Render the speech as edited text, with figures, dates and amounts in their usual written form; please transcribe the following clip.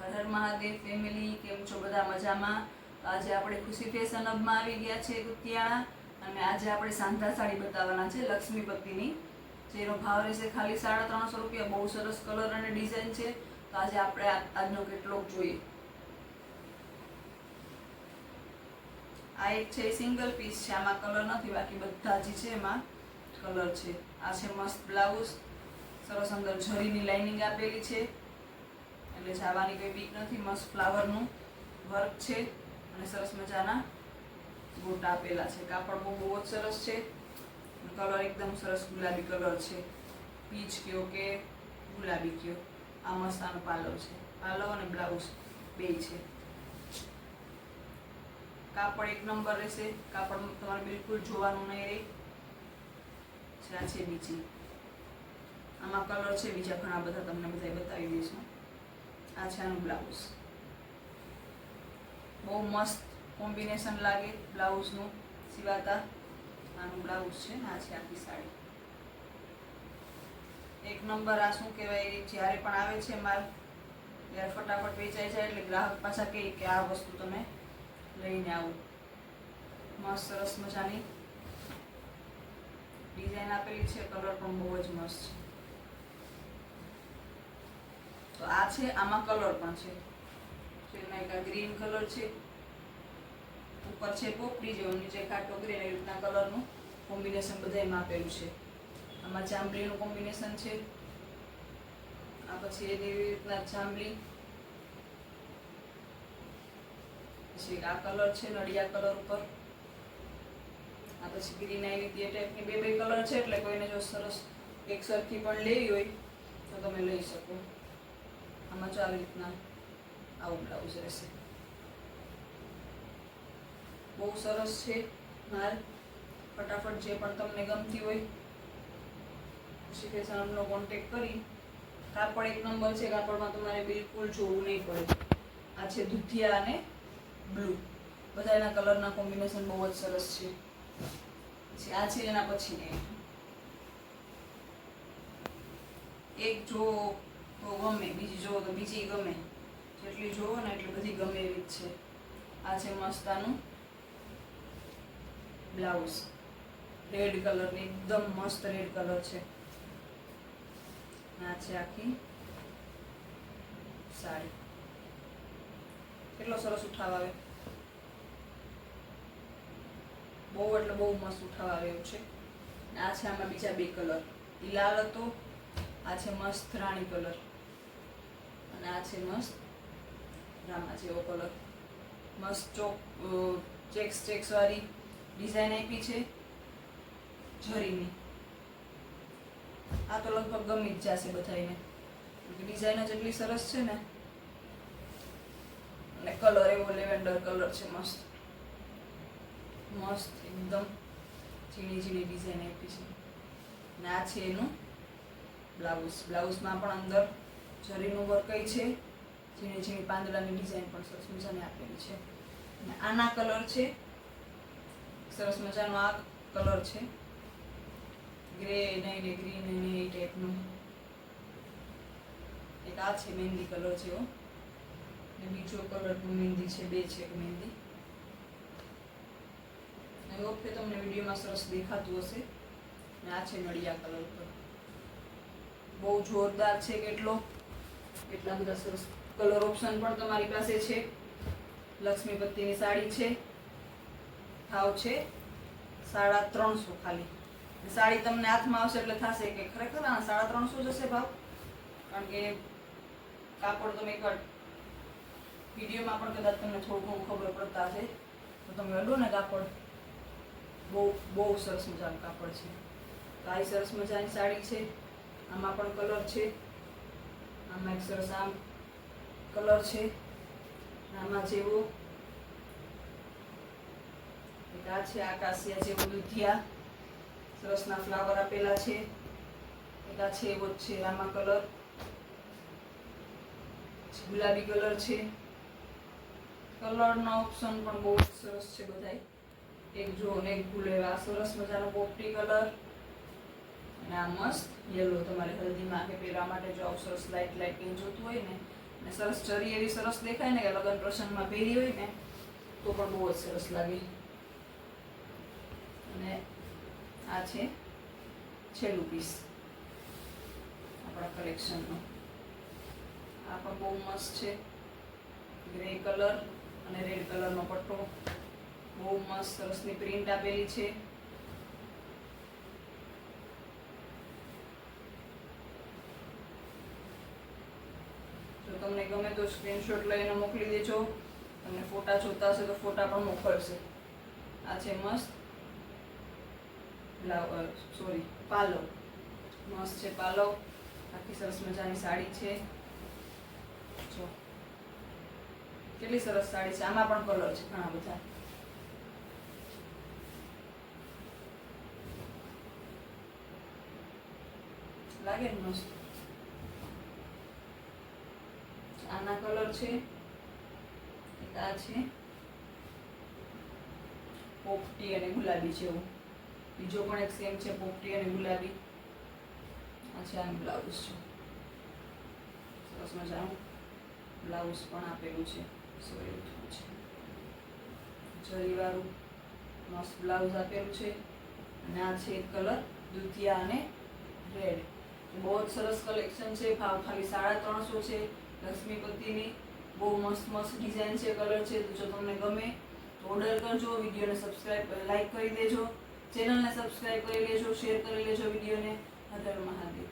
Har Har Mahadev family, કેમ છો બધા મજામાં? આજે આપણે ખુશી ફેશન હબમાં આવી ગયા છે કુતિયાણા, અને આજે આપણે સાંધા સાડી બતાવવાના છે લક્ષ્મીપતિની, જેનો ભાવ રહેશે ખાલી 350 રૂપિયા। બહુ સરસ કલર અને ડિઝાઇન છે, તો આજે આપણે આજનો કેટલોગ જોઈએ। આ એક છે સિંગલ પીસ છે, આમાં કલર નથી, બાકી બધા જ છે એમાં કલર છે। આ છે મસ્ત બ્લાઉઝ, સરસ અંદર જરીની લાઇનિંગ આપેલી છે, એટલે જવાની કોઈ બીક નથી। મસ્ત ફ્લાવરનું વર્ક છે અને સરસ મજાના ગોટા આપેલા છે। કાપડ બહુ જ સરસ છે, કલર એકદમ સરસ ગુલાબી કલર છે, પીચ કયો કે ગુલાબી કયો। આ મસ્ત આનો પાલવ છે, પાલવ અને બ્લાઉઝ બે છે। કાપડ એક નંબર રહેશે, કાપડ તમારે બિલકુલ જોવાનું નહીં રહે। આ છે બીજી, આમાં કલર છે બીજા ઘણા બધા, તમને બધા બતાવી દઈશું। આ છે આનું બ્લાઉઝ, બહુ મસ્ત કોમ્બિનેશન લાગે બ્લાઉઝનું સિવાતા। આનું બ્લાઉઝ છે ને આ છે આખી સાડી, એક નંબર। આ શું કહેવાય, જ્યારે પણ આવે છે માલ ત્યારે ફટાફટ વેચાઈ જાય, એટલે ગ્રાહક પાછા કહે કે આ વસ્તુ તમે લઈને આવો। મસ્ત સરસ મજાની ડિઝાઇન આપેલી છે, કલર પણ બહુ જ મસ્ત છે। તો આ છે, આમાં કલર પણ છે, એમાં એક ગ્રીન કલર છે, ઉપર છે પોપડી જેવું, નીચે કાટો ગ્રીન, એવી રીતના કલરનું કોમ્બિનેશન બધામાં આપેલું છે। આમાં જાંબલીનું કોમ્બિનેશન છે, આ પછી એવી રીતના જાંબલી, પછી આ કલર છે નડિયા કલર ઉપર, આ પછી ગ્રીન આવી હતી, એ ટાઈપની બે કલર છે, એટલે કોઈને જો સરસ એક સરખી પણ લેવી હોય તો તમે લઈ શકો। આમાં જો આવી રીતના આવું બ્લાઉઝ રહેશે, બહુ સરસ છે માલ। ફટાફટ જે પણ તમને ગમતી હોય ખુશી ફેશનનો કોન્ટેક્ટ કરી। કાપડ એક નંબર છે, કાપડમાં તમારે બિલકુલ જોવું નહીં પડે। આ છે દુધિયા અને બ્લુ, બધાના કલરના કોમ્બિનેશન બહુ જ સરસ છે। પછી આ છે એના પછી એક જો તો ગમે, બીજી જોવો તો બીજી ગમે, જેટલી જોવો ને એટલી બધી ગમે એવી જ છે। આ છે મસ્તાનું બ્લાઉઝ, રેડ કલરની, એકદમ મસ્ત રેડ કલર છે। આ છે આખી સાડી, કેટલો સરસ ઉઠાવ આવે, બહુ એટલે બહુ મસ્ત ઉઠાવ આવે એવું છે। આ છે આમાં બીજા બે કલર, ઈ લાલ હતો, આ છે મસ્ત રાણી કલર, અને આ છે મસ્ત રામા જેવો કલર। મસ્ત ચેક્સ વાળી ડિઝાઇન આપી છે જરીની। આ તો લગભગ ગમી જ જશે બધાને, ડિઝાઇન જ એટલી સરસ છે ને, અને કલર એવો લેવેન્ડર કલર છે, મસ્ત મસ્ત એકદમ ઝીણી ઝીણી ડિઝાઇન આપી છે। અને આ છે એનું બ્લાઉઝ, બ્લાઉઝમાં પણ અંદર જરીનું વર્ક છે, ઝીણી ઝીણી પાંદડાની ડિઝાઇન પણ સરસ મજાની આપેલી છે। અને આના કલર છે સરસ મજાનો, આ કલર છે ગ્રે નહીં ને ગ્રીન નહીં એ ટાઈપનું, એક આ છે મહેંદી કલર જેવો, ને બીજો કલર પણ મહેંદી છે, બે છે મહેંદી। એ વખતે તમને વિડીયોમાં સરસ દેખાતું હશે। અને આ છે નડિયા કલર પર, બહુ જોરદાર છે કેટલા બધા સરસ કલર ઓપ્શન પણ તમારી પાસે છે। લક્ષ્મીપતિની સાડી છે, ભાવ છે 350 ખાલી। સાડી તમને હાથમાં આવશે એટલે થશે કે ખરેખર આ 350 જશે ભાવ, કારણ કે કાપડ તમે એકવાર વિડીયોમાં પણ કદાચ તમને થોડું ઘણું ખબર પડતા હશે, તો તમે અડો ને કાપડ, બહુ સરસ મજાનું કાપડ છે। તો આ સરસ મજાની સાડી છે, આમાં પણ કલર છે, આમાં એક સરસ આમ કલર છે, આમાં જેવો એક આ છે આકાશિયા જેવો દુધિયા, સરસના ફ્લાવર આપેલા છે, એક આ છે એવો જ છે, આમાં કલર ગુલાબી કલર છે। કલરના ઓપ્શન પણ બહુ સરસ છે બધાય, એક જો ને એક ભૂલે એવા સરસ મજાનો પોપટી કલર, અને આ મસ્ત યલો, તમારે હલ્દીમાં કે પહેરવા માટે જો આવું સરસ લાઇટ પિંક જોતું હોય ને ને સરસ જરી એવી સરસ દેખાય ને કે લગ્ન પ્રસંગમાં પહેરી હોય ને તો પણ બહુ જ સરસ લાગે. અને આ છે છેલ્લું પીસ આપણા કલેક્શનનો. આ પણ બહુ મસ્ત છે, ગ્રે કલર અને રેડ કલરનો પટ્ટો, બહુ મસ્ત સરસની પ્રિન્ટ આપેલી છે. જો તમને ગમે તો સ્ક્રીનશોટ લઈને મોકલી દેજો. તમને ફોટા જોતા હશે તો ફોટા પણ મોકલશે. આ છે મસ્ત પાલવ, મસ્ત છે પાલવ. આખી સરસ મજાની સાડી છે. જો કેટલી સરસ સાડી છે. આમાં પણ કલર છે ઘણા બધા. લાગે ને મસ્ત. આના કલર છે, એક આ છે પોપટી અને ગુલાબી જેવું. બીજો પણ એક સેમ છે પોપટી અને ગુલાબી. આ છે આનું બ્લાઉઝ છે, સરસ મજાનું બ્લાઉઝ પણ આપેલું છે. જરીવાળું મસ્ત બ્લાઉઝ આપેલું છે. અને આ છે એક કલર દુધિયા અને રેડ. બહુ જ સરસ કલેક્શન છે. ભાવ ખાલી 350 છે. લક્ષ્મીપતિની બહુ મસ્ત મસ્ત ડિઝાઇન છે, કલર છે. તો જો તમને ગમે તો ઓર્ડર કરજો. વિડીયોને સબસ્ક્રાઇબ લાઈક કરી દેજો, ચેનલને સબસ્ક્રાઇબ કરી લેજો, શેર કરી લેજો વિડીયોને. હર હર મહાદેવ.